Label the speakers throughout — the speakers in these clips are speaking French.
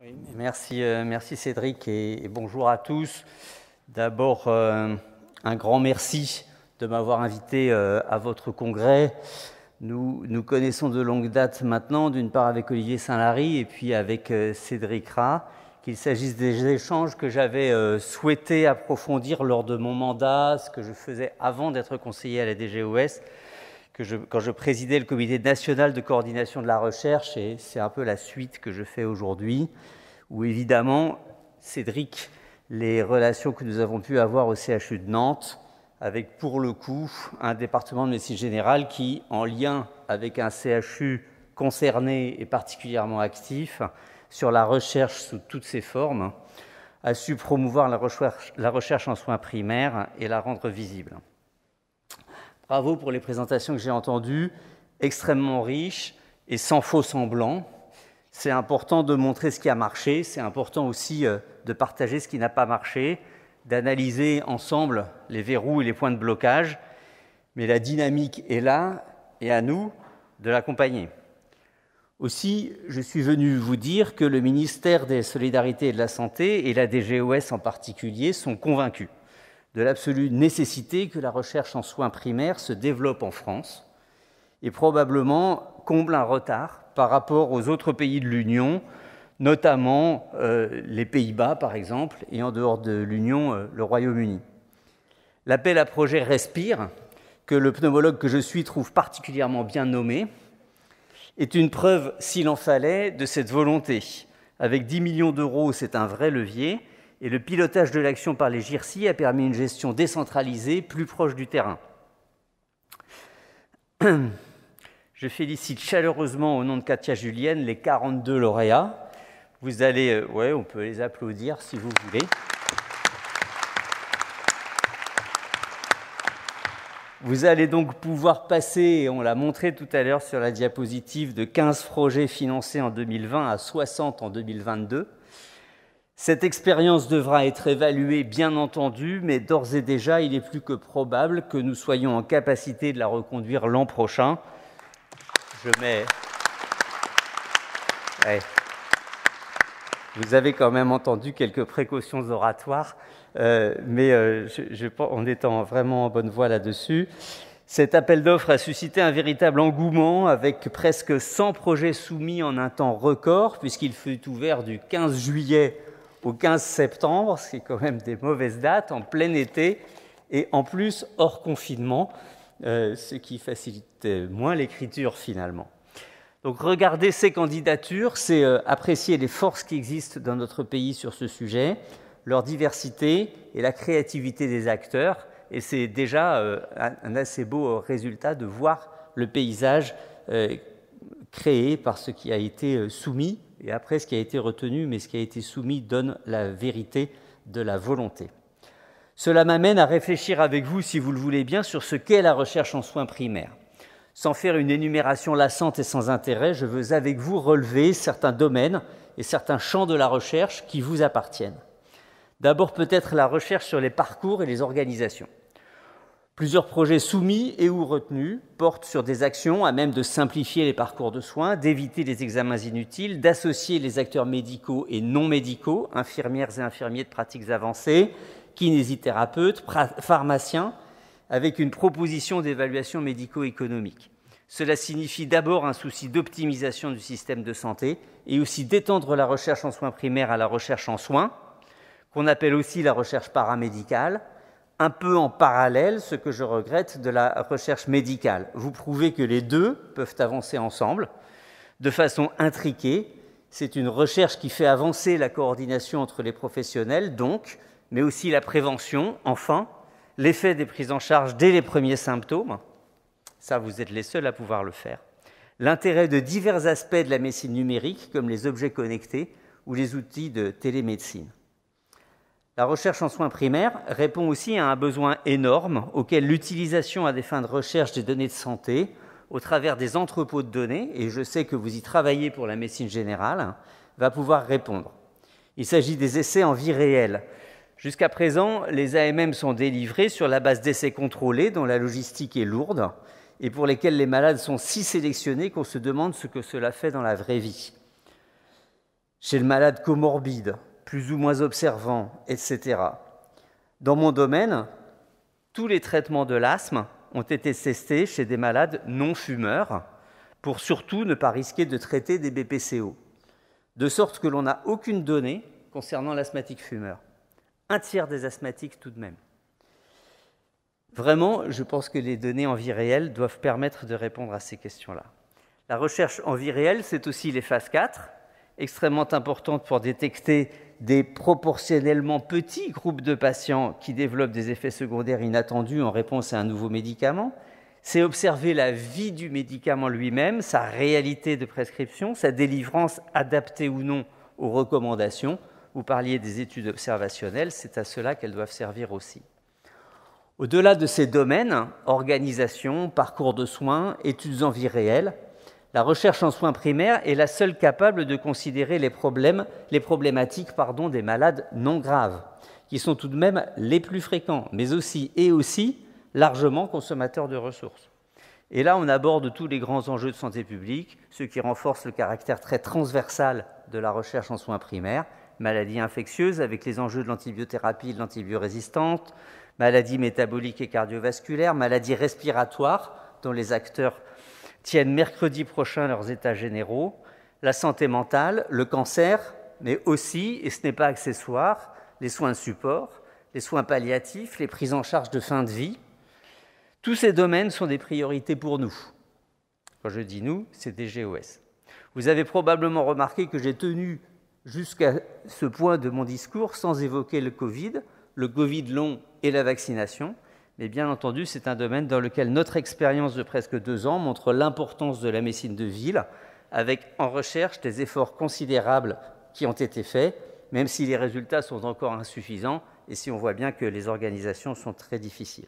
Speaker 1: Oui, merci Cédric et bonjour à tous. D'abord, un grand merci de m'avoir invité à votre congrès. Nous connaissons de longue date maintenant, d'une part avec Olivier Saint-Lary et puis avec Cédric Rat, qu'il s'agisse des échanges que j'avais souhaité approfondir lors de mon mandat, ce que je faisais avant d'être conseiller à la DGOS, quand je présidais le comité national de coordination de la recherche, et c'est un peu la suite que je fais aujourd'hui, où évidemment, Cédric, les relations que nous avons pu avoir au CHU de Nantes, avec pour le coup un département de médecine générale qui, en lien avec un CHU concerné et particulièrement actif sur la recherche sous toutes ses formes, a su promouvoir la recherche en soins primaires et la rendre visible. Bravo pour les présentations que j'ai entendues, extrêmement riches et sans faux semblants. C'est important de montrer ce qui a marché, c'est important aussi de partager ce qui n'a pas marché, d'analyser ensemble les verrous et les points de blocage, mais la dynamique est là et à nous de l'accompagner. Aussi, je suis venu vous dire que le ministère des Solidarités et de la Santé et la DGOS en particulier sont convaincus de l'absolue nécessité que la recherche en soins primaires se développe en France et probablement comble un retard par rapport aux autres pays de l'Union, notamment les Pays-Bas par exemple, et en dehors de l'Union, le Royaume-Uni. L'appel à projet Respire, que le pneumologue que je suis trouve particulièrement bien nommé, est une preuve, s'il en fallait, de cette volonté. Avec 10 millions d'euros, c'est un vrai levier, et le pilotage de l'action par les GIRSI a permis une gestion décentralisée, plus proche du terrain. Je félicite chaleureusement au nom de Katia Julienne les 42 lauréats. Vous allez, on peut les applaudir si vous voulez. Vous allez donc pouvoir passer, on l'a montré tout à l'heure sur la diapositive, de 15 projets financés en 2020 à 60 en 2022. Cette expérience devra être évaluée, bien entendu, mais d'ores et déjà, il est plus que probable que nous soyons en capacité de la reconduire l'an prochain. Vous avez quand même entendu quelques précautions oratoires, mais on est vraiment en bonne voie là-dessus. Cet appel d'offres a suscité un véritable engouement avec presque 100 projets soumis en un temps record, puisqu'il fut ouvert du 15 juillet au 15 septembre, ce qui est quand même des mauvaises dates, en plein été, et en plus hors confinement, ce qui facilite moins l'écriture finalement. Donc regarder ces candidatures, c'est apprécier les forces qui existent dans notre pays sur ce sujet, leur diversité et la créativité des acteurs, et c'est déjà un assez beau résultat de voir le paysage créé par ce qui a été soumis, et après ce qui a été retenu, mais ce qui a été soumis donne la vérité de la volonté. Cela m'amène à réfléchir avec vous, si vous le voulez bien, sur ce qu'est la recherche en soins primaires. Sans faire une énumération lassante et sans intérêt, je veux avec vous relever certains domaines et certains champs de la recherche qui vous appartiennent. D'abord peut-être la recherche sur les parcours et les organisations. Plusieurs projets soumis et ou retenus portent sur des actions à même de simplifier les parcours de soins, d'éviter les examens inutiles, d'associer les acteurs médicaux et non médicaux, infirmières et infirmiers de pratiques avancées, kinésithérapeutes, pharmaciens, avec une proposition d'évaluation médico-économique. Cela signifie d'abord un souci d'optimisation du système de santé et aussi d'étendre la recherche en soins primaires à la recherche en soins, qu'on appelle aussi la recherche paramédicale, un peu en parallèle, ce que je regrette, de la recherche médicale. Vous prouvez que les deux peuvent avancer ensemble de façon intriquée. C'est une recherche qui fait avancer la coordination entre les professionnels, donc, mais aussi la prévention, enfin, l'effet des prises en charge dès les premiers symptômes. Ça, vous êtes les seuls à pouvoir le faire. L'intérêt de divers aspects de la médecine numérique, comme les objets connectés ou les outils de télémédecine. La recherche en soins primaires répond aussi à un besoin énorme auquel l'utilisation à des fins de recherche des données de santé au travers des entrepôts de données, et je sais que vous y travaillez pour la médecine générale, va pouvoir répondre. Il s'agit des essais en vie réelle. Jusqu'à présent, les AMM sont délivrés sur la base d'essais contrôlés dont la logistique est lourde et pour lesquels les malades sont si sélectionnés qu'on se demande ce que cela fait dans la vraie vie. chez le malade comorbide, plus ou moins observant, etc. Dans mon domaine, tous les traitements de l'asthme ont été testés chez des malades non-fumeurs pour surtout ne pas risquer de traiter des BPCO, de sorte que l'on n'a aucune donnée concernant l'asthmatique fumeur. Un tiers des asthmatiques tout de même. Vraiment, je pense que les données en vie réelle doivent permettre de répondre à ces questions-là. La recherche en vie réelle, c'est aussi les phases 4, extrêmement importante pour détecter des proportionnellement petits groupes de patients qui développent des effets secondaires inattendus en réponse à un nouveau médicament. C'est observer la vie du médicament lui-même, sa réalité de prescription, sa délivrance adaptée ou non aux recommandations. Vous parliez des études observationnelles, c'est à cela qu'elles doivent servir aussi. Au-delà de ces domaines, organisation, parcours de soins, études en vie réelle, la recherche en soins primaires est la seule capable de considérer les problématiques des malades non graves, qui sont tout de même les plus fréquents, mais aussi largement consommateurs de ressources. Et là, on aborde tous les grands enjeux de santé publique, ce qui renforce le caractère très transversal de la recherche en soins primaires, maladies infectieuses avec les enjeux de l'antibiothérapie et de l'antibiorésistance, maladies métaboliques et cardiovasculaires, maladies respiratoires, dont les acteurs tiennent mercredi prochain leurs états généraux, la santé mentale, le cancer, mais aussi, et ce n'est pas accessoire, les soins de support, les soins palliatifs, les prises en charge de fin de vie. Tous ces domaines sont des priorités pour nous. Quand je dis nous, c'est DGOS. Vous avez probablement remarqué que j'ai tenu jusqu'à ce point de mon discours sans évoquer le Covid long et la vaccination. Mais bien entendu, c'est un domaine dans lequel notre expérience de presque 2 ans montre l'importance de la médecine de ville, avec en recherche des efforts considérables qui ont été faits, même si les résultats sont encore insuffisants et si on voit bien que les organisations sont très difficiles.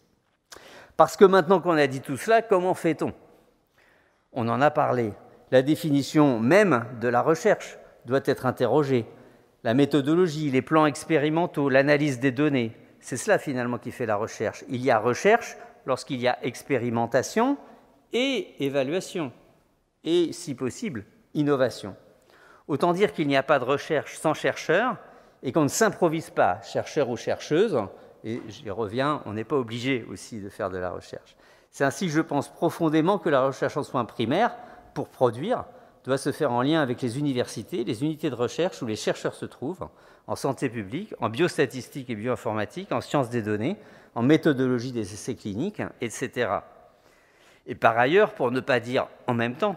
Speaker 1: Parce que maintenant qu'on a dit tout cela, comment fait-on ? On en a parlé. La définition même de la recherche doit être interrogée. La méthodologie, les plans expérimentaux, l'analyse des données, c'est cela finalement qui fait la recherche. Il y a recherche lorsqu'il y a expérimentation et évaluation, et si possible, innovation. Autant dire qu'il n'y a pas de recherche sans chercheurs et qu'on ne s'improvise pas, chercheur ou chercheuse, et j'y reviens, on n'est pas obligé aussi de faire de la recherche. C'est ainsi que je pense profondément que la recherche en soins primaires, pour produire, doit se faire en lien avec les universités, les unités de recherche où les chercheurs se trouvent, en santé publique, en biostatistique et bioinformatique, en sciences des données, en méthodologie des essais cliniques, etc. Et par ailleurs, pour ne pas dire en même temps,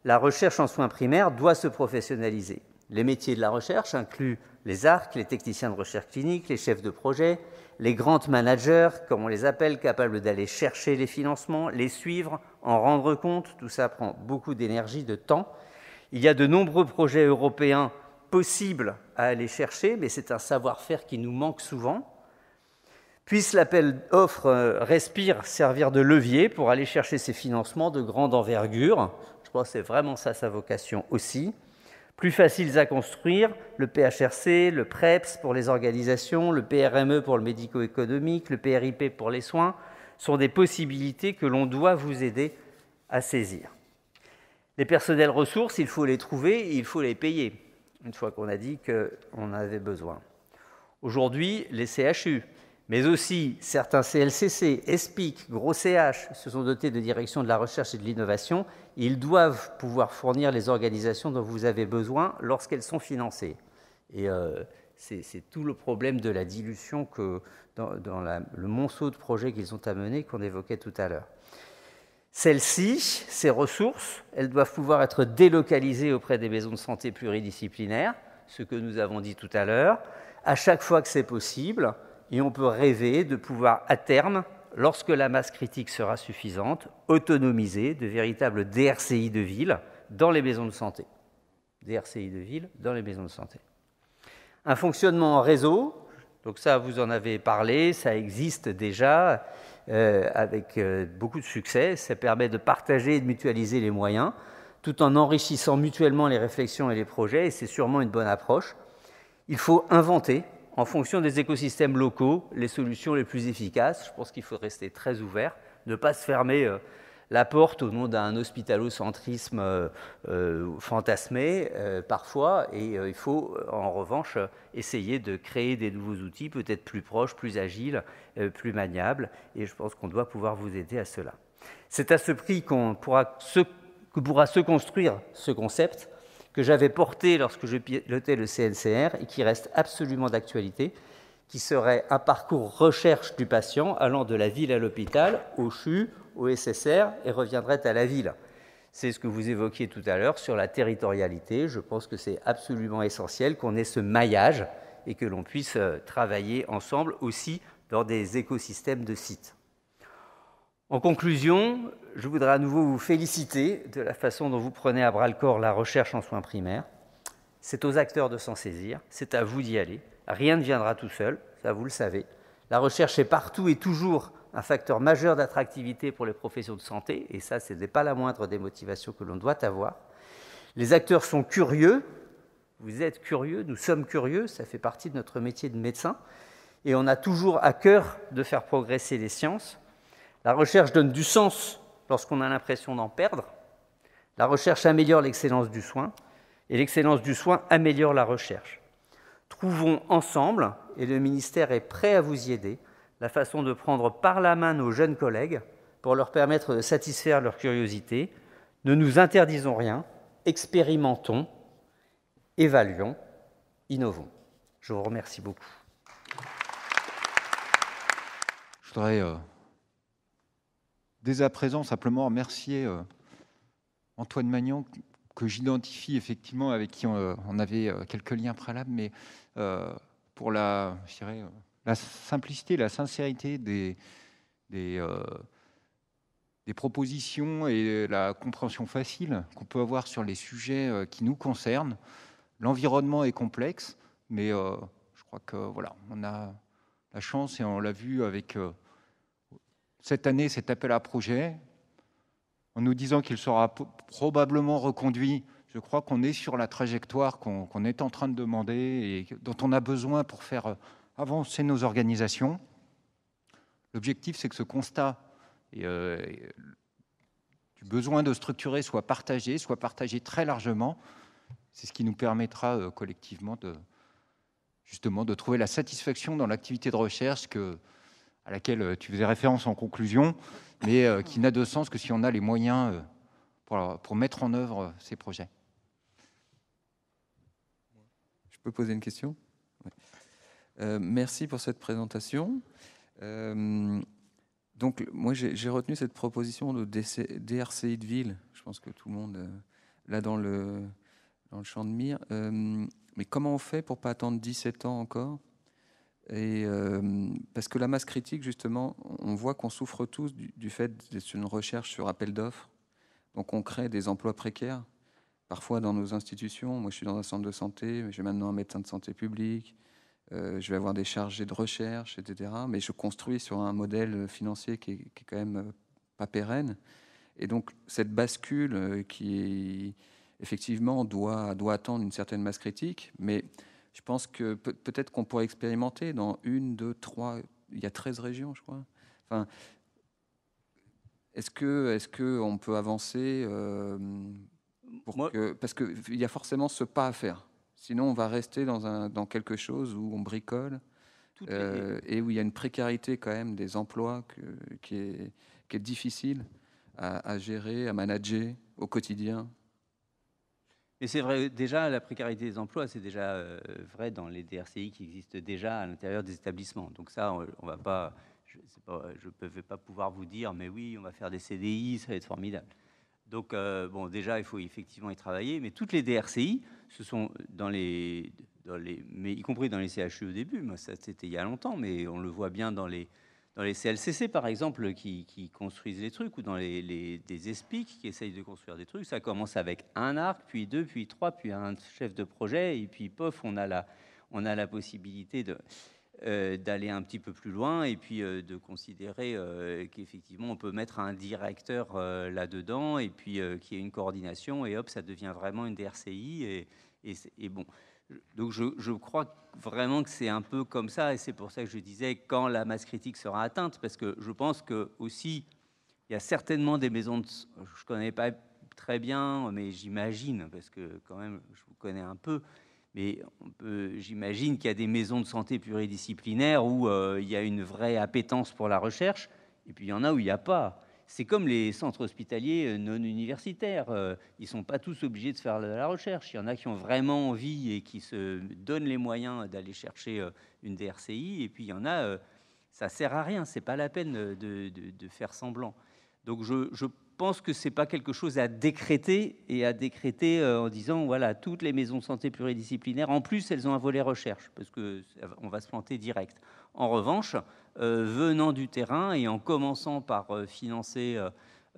Speaker 1: la recherche en soins primaires doit se professionnaliser. Les métiers de la recherche incluent les ARC, les techniciens de recherche clinique, les chefs de projet, les grant managers, comme on les appelle, capables d'aller chercher les financements, les suivre, en rendre compte. Tout ça prend beaucoup d'énergie, de temps. Il y a de nombreux projets européens possibles à aller chercher, mais c'est un savoir-faire qui nous manque souvent. Puisse l'appel d'offres Respire servir de levier pour aller chercher ces financements de grande envergure. Je pense que c'est vraiment ça sa vocation aussi. Plus faciles à construire, le PHRC, le PREPS pour les organisations, le PRME pour le médico-économique, le PRIP pour les soins, sont des possibilités que l'on doit vous aider à saisir. Les personnels ressources, il faut les trouver et il faut les payer, une fois qu'on a dit qu'on en avait besoin. Aujourd'hui, les CHU, mais aussi certains CLCC, ESPIC, gros CH, se sont dotés de directions de la recherche et de l'innovation. Ils doivent pouvoir fournir les organisations dont vous avez besoin lorsqu'elles sont financées. Et c'est tout le problème de la dilution que dans le monceau de projets qu'ils ont à mener qu'on évoquait tout à l'heure. Celles-ci, ces ressources, elles doivent pouvoir être délocalisées auprès des maisons de santé pluridisciplinaires, ce que nous avons dit tout à l'heure, à chaque fois que c'est possible, et on peut rêver de pouvoir, à terme, lorsque la masse critique sera suffisante, autonomiser de véritables DRCI de ville dans les maisons de santé. DRCI de ville dans les maisons de santé. Un fonctionnement en réseau, donc ça vous en avez parlé, ça existe déjà avec beaucoup de succès. Ça permet de partager et de mutualiser les moyens tout en enrichissant mutuellement les réflexions et les projets, et c'est sûrement une bonne approche. Il faut inventer, en fonction des écosystèmes locaux, les solutions les plus efficaces. Je pense qu'il faut rester très ouvert, ne pas se fermer la porte au nom d'un hospitalocentrisme fantasmé parfois, et il faut en revanche essayer de créer des nouveaux outils, peut-être plus proches, plus agiles, plus maniables, et je pense qu'on doit pouvoir vous aider à cela. C'est à ce prix que pourra se construire ce concept que j'avais porté lorsque je pilotais le CNCR et qui reste absolument d'actualité, qui serait un parcours recherche du patient allant de la ville à l'hôpital, au CHU, au SSR et reviendrait à la ville. C'est ce que vous évoquiez tout à l'heure sur la territorialité. Je pense que c'est absolument essentiel qu'on ait ce maillage et que l'on puisse travailler ensemble aussi dans des écosystèmes de sites. En conclusion, je voudrais à nouveau vous féliciter de la façon dont vous prenez à bras-le-corps la recherche en soins primaires. C'est aux acteurs de s'en saisir, c'est à vous d'y aller. Rien ne viendra tout seul, ça vous le savez. La recherche est partout et toujours un facteur majeur d'attractivité pour les professions de santé, et ça, ce n'est pas la moindre des motivations que l'on doit avoir. Les acteurs sont curieux, vous êtes curieux, nous sommes curieux, ça fait partie de notre métier de médecin, et on a toujours à cœur de faire progresser les sciences. La recherche donne du sens lorsqu'on a l'impression d'en perdre. La recherche améliore l'excellence du soin, et l'excellence du soin améliore la recherche. Trouvons ensemble, et le ministère est prêt à vous y aider, la façon de prendre par la main nos jeunes collègues pour leur permettre de satisfaire leur curiosité. Ne nous interdisons rien, expérimentons, évaluons, innovons. Je vous remercie beaucoup.
Speaker 2: Je voudrais dès à présent simplement remercier Antoine Magnan, que j'identifie effectivement, avec qui on avait quelques liens préalables, mais pour la simplicité, la sincérité des propositions et la compréhension facile qu'on peut avoir sur les sujets qui nous concernent. L'environnement est complexe, mais je crois que voilà, on a la chance, et on l'a vu avec cette année, cet appel à projet, en nous disant qu'il sera probablement reconduit. Je crois qu'on est sur la trajectoire qu'on est en train de demander et dont on a besoin pour faire avancer nos organisations. L'objectif, c'est que ce constat du besoin de structurer soit partagé très largement. C'est ce qui nous permettra collectivement justement de trouver la satisfaction dans l'activité de recherche à laquelle tu faisais référence en conclusion, mais qui n'a de sens que si on a les moyens pour mettre en œuvre ces projets.
Speaker 3: Je peux poser une question ? Ouais. Merci pour cette présentation. Donc, moi, j'ai retenu cette proposition de DRCI de ville. Je pense que tout le monde l'a dans le champ de mire. Mais comment on fait pour ne pas attendre 17 ans encore ? Et parce que la masse critique, justement, on voit qu'on souffre tous du fait d'être une recherche sur appel d'offres. Donc, on crée des emplois précaires, parfois dans nos institutions. Moi, je suis dans un centre de santé, mais j'ai maintenant un médecin de santé publique. Je vais avoir des chargés de recherche, etc. Mais je construis sur un modèle financier qui est quand même pas pérenne. Et donc, cette bascule qui, effectivement, doit attendre une certaine masse critique, mais je pense que peut-être qu'on pourrait expérimenter dans 1, 2, 3... Il y a 13 régions, je crois. Enfin, est-ce qu'on peut avancer parce qu'il y a forcément ce pas à faire. Sinon, on va rester dans quelque chose où on bricole et où il y a une précarité quand même des emplois qui est difficile à gérer, à manager au quotidien.
Speaker 1: Et c'est vrai, déjà, la précarité des emplois, c'est déjà vrai dans les DRCI qui existent déjà à l'intérieur des établissements. Donc ça, on va pas, je ne vais pas pouvoir vous dire, mais oui, on va faire des CDI, ça va être formidable. Donc, bon, déjà, il faut effectivement y travailler, mais toutes les DRCI, ce sont mais y compris dans les CHU au début, moi, ça c'était il y a longtemps, mais on le voit bien dans les CLCC, par exemple, qui construisent les trucs, ou dans des ESPIC qui essayent de construire des trucs. Ça commence avec un arc, puis 2, puis 3, puis un chef de projet, et puis, pof, on a la possibilité d'aller un petit peu plus loin, et puis de considérer qu'effectivement, on peut mettre un directeur là-dedans, et puis qu'il y ait une coordination, et hop, ça devient vraiment une DRCI, et bon... Donc je crois vraiment que c'est un peu comme ça, et c'est pour ça que je disais quand la masse critique sera atteinte, parce que je pense que aussi il y a certainement des maisons je ne connais pas très bien, mais j'imagine, parce que quand même, je vous connais un peu, mais j'imagine qu'il y a des maisons de santé pluridisciplinaires où il y a une vraie appétence pour la recherche, et puis il y en a où il n'y a pas. C'est comme les centres hospitaliers non universitaires. Ils ne sont pas tous obligés de faire de la recherche. Il y en a qui ont vraiment envie et qui se donnent les moyens d'aller chercher une DRCI, et puis il y en a, ça ne sert à rien, ce n'est pas la peine de faire semblant. Donc je pense que ce n'est pas quelque chose à décréter en disant voilà, toutes les maisons de santé pluridisciplinaires, en plus elles ont un volet recherche, parce qu'on va se planter direct. En revanche, venant du terrain et en commençant par financer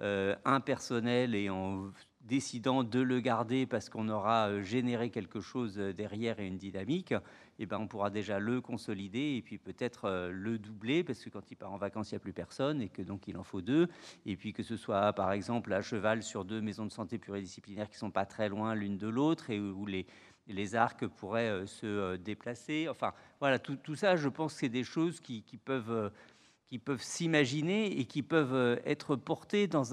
Speaker 1: un personnel et en décidant de le garder parce qu'on aura généré quelque chose derrière et une dynamique, eh ben, on pourra déjà le consolider et puis peut-être le doubler, parce que quand il part en vacances, il n'y a plus personne et que donc il en faut 2. Et puis que ce soit par exemple à cheval sur 2 maisons de santé pluridisciplinaires qui ne sont pas très loin l'une de l'autre et où les arcs pourraient se déplacer. Enfin voilà, tout ça, je pense que c'est des choses qui peuvent s'imaginer et qui peuvent être portées dans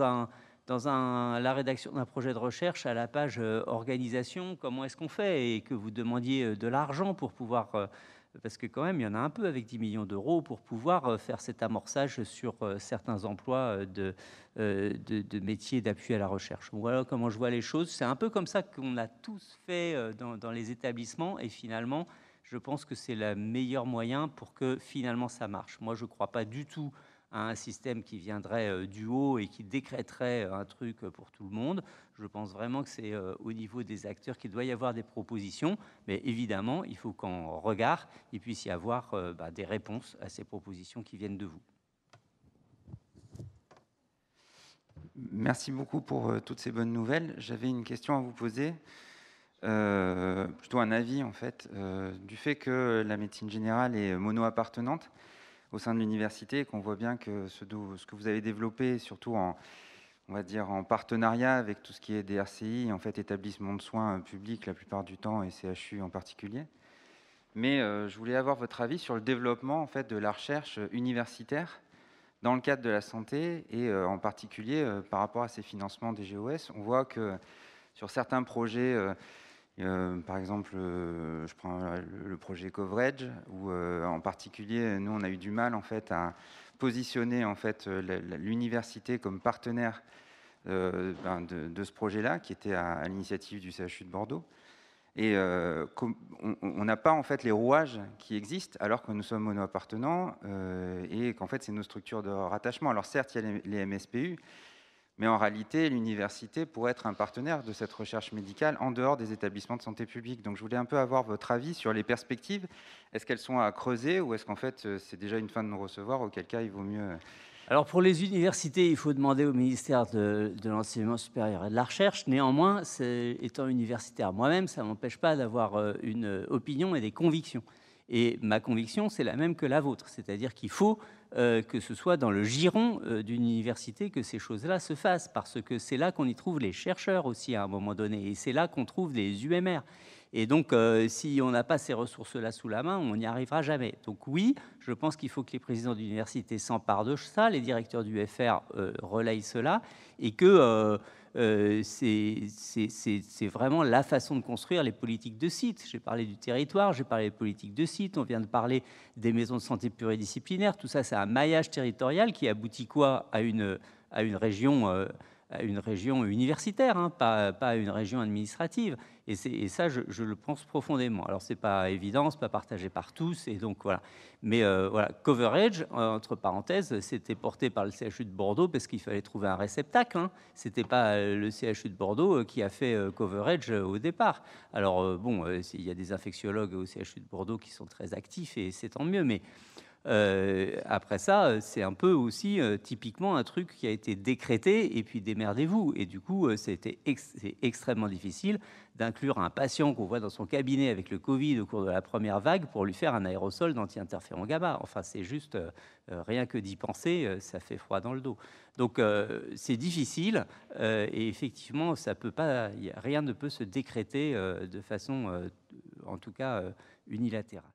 Speaker 1: la rédaction d'un projet de recherche à la page organisation. Comment est-ce qu'on fait? Et que vous demandiez de l'argent pour pouvoir, parce que quand même il y en a un peu avec 10 millions d'euros pour pouvoir faire cet amorçage sur certains emplois de métiers d'appui à la recherche. Voilà comment je vois les choses. C'est un peu comme ça qu'on a tous fait dans les établissements, et finalement je pense que c'est le meilleur moyen pour que finalement ça marche. Moi je ne crois pas du tout à un système qui viendrait du haut et qui décréterait un truc pour tout le monde. Je pense vraiment que c'est au niveau des acteurs qu'il doit y avoir des propositions, mais évidemment, il faut qu'en regard, il puisse y avoir des réponses à ces propositions qui viennent de vous.
Speaker 4: Merci beaucoup pour toutes ces bonnes nouvelles. J'avais une question à vous poser, plutôt un avis en fait, du fait que la médecine générale est mono-appartenante au sein de l'université, et qu'on voit bien que ce que vous avez développé, surtout on va dire en partenariat avec tout ce qui est DRCI, en fait établissements de soins publics la plupart du temps, et CHU en particulier. Mais je voulais avoir votre avis sur le développement en fait de la recherche universitaire dans le cadre de la santé, et en particulier par rapport à ces financements des GOS. On voit que sur certains projets, par exemple, je prends le projet Coverage, où en particulier, nous, on a eu du mal en fait à positionner en fait l'université comme partenaire de ce projet-là, qui était à l'initiative du CHU de Bordeaux. Et on n'a pas en fait les rouages qui existent, alors que nous sommes mono-appartenants, et qu'en fait c'est nos structures de rattachement. Alors certes, il y a les MSPU, mais en réalité, l'université pourrait être un partenaire de cette recherche médicale en dehors des établissements de santé publique. Donc je voulais un peu avoir votre avis sur les perspectives. Est-ce qu'elles sont à creuser, ou est-ce qu'en fait c'est déjà une fin de non-recevoir, auquel cas il vaut mieux...
Speaker 1: Alors pour les universités, il faut demander au ministère de l'Enseignement supérieur et de la Recherche. Néanmoins, étant universitaire moi-même, ça ne m'empêche pas d'avoir une opinion et des convictions. Et ma conviction, c'est la même que la vôtre. C'est-à-dire qu'il faut que ce soit dans le giron d'une université que ces choses-là se fassent, parce que c'est là qu'on y trouve les chercheurs aussi à un moment donné, et c'est là qu'on trouve les UMR. Et donc, si on n'a pas ces ressources-là sous la main, on n'y arrivera jamais. Donc oui, je pense qu'il faut que les présidents d'université s'emparent de ça, les directeurs du FR relayent cela, et que c'est vraiment la façon de construire les politiques de site. J'ai parlé du territoire, j'ai parlé des politiques de site, on vient de parler des maisons de santé pluridisciplinaires. Tout ça, c'est un maillage territorial qui aboutit quoi à une région universitaire, hein, pas à une région administrative. Et ça, je le pense profondément. Alors, c'est pas évident, c'est pas partagé par tous, et donc voilà. Mais voilà, Coverage, entre parenthèses, c'était porté par le CHU de Bordeaux parce qu'il fallait trouver un réceptacle. Hein. C'était pas le CHU de Bordeaux qui a fait Coverage au départ. Alors bon, il y a des infectiologues au CHU de Bordeaux qui sont très actifs, et c'est tant mieux. Mais après ça, c'est un peu aussi typiquement un truc qui a été décrété, et puis démerdez-vous. Et du coup, c'est extrêmement difficile d'inclure un patient qu'on voit dans son cabinet avec le Covid au cours de la première vague pour lui faire un aérosol d'anti-interféron gamma. Enfin, c'est juste, rien que d'y penser, ça fait froid dans le dos. Donc, c'est difficile, et effectivement, rien ne peut se décréter de façon, en tout cas, unilatérale.